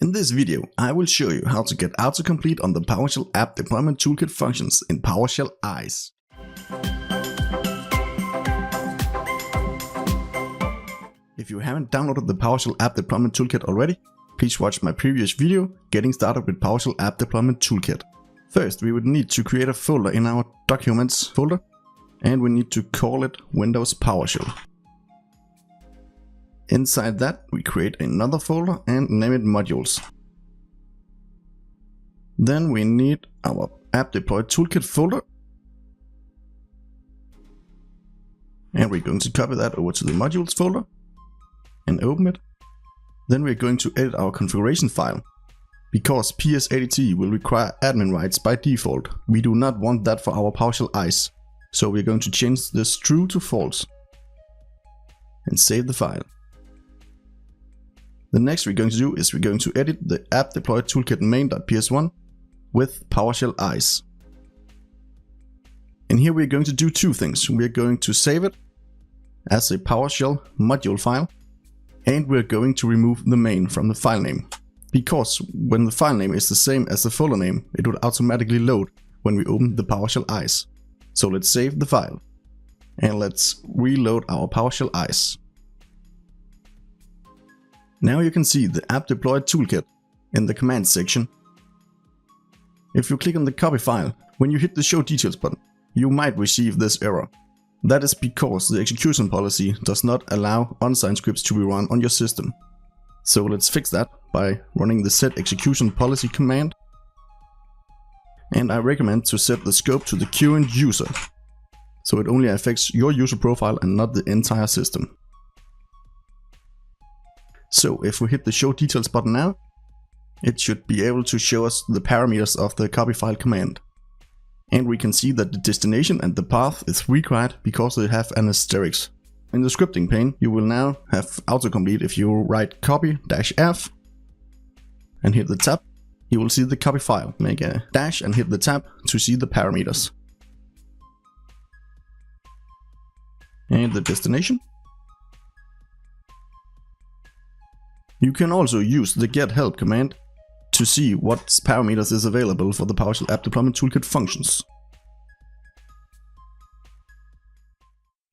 In this video, I will show you how to get autocomplete on the PowerShell App Deployment Toolkit functions in PowerShell ISE. If you haven't downloaded the PowerShell App Deployment Toolkit already, please watch my previous video, Getting Started with PowerShell App Deployment Toolkit. First, we would need to create a folder in our Documents folder, and we need to call it WIndowsPowerShell. Inside that, we create another folder and name it Modules. Then we need our App Deploy Toolkit folder. And we're going to copy that over to the Modules folder and open it. Then we're going to edit our configuration file. Because PSADT will require admin rights by default, we do not want that for our PowerShell ISE. So we're going to change this true to false. And save the file. The next we're going to do is we're going to edit the App Deploy Toolkit main.ps1 with PowerShell ISE. And here we're going to do two things. We're going to save it as a PowerShell module file, and we're going to remove the main from the file name. Because when the file name is the same as the folder name, it would automatically load when we open the PowerShell ISE. So let's save the file. And let's reload our PowerShell ISE. Now you can see the App Deploy Toolkit in the Commands section. If you click on the copy file, when you hit the Show Details button, you might receive this error. That is because the execution policy does not allow unsigned scripts to be run on your system. So let's fix that by running the Set-ExecutionPolicy command. And I recommend to set the scope to the current user, so it only affects your user profile and not the entire system. So if we hit the Show Details button now, it should be able to show us the parameters of the copy file command. And we can see that the destination and the path is required because they have an asterisk. In the scripting pane, you will now have autocomplete. If you write copy-f and hit the tab, you will see the copy file. Make a dash and hit the tab to see the parameters. And the destination. You can also use the get help command to see what parameters is available for the PowerShell App Deployment Toolkit functions.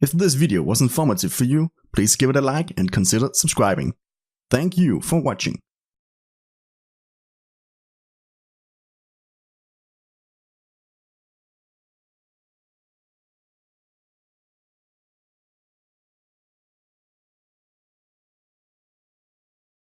If this video was informative for you, please give it a like and consider subscribing. Thank you for watching.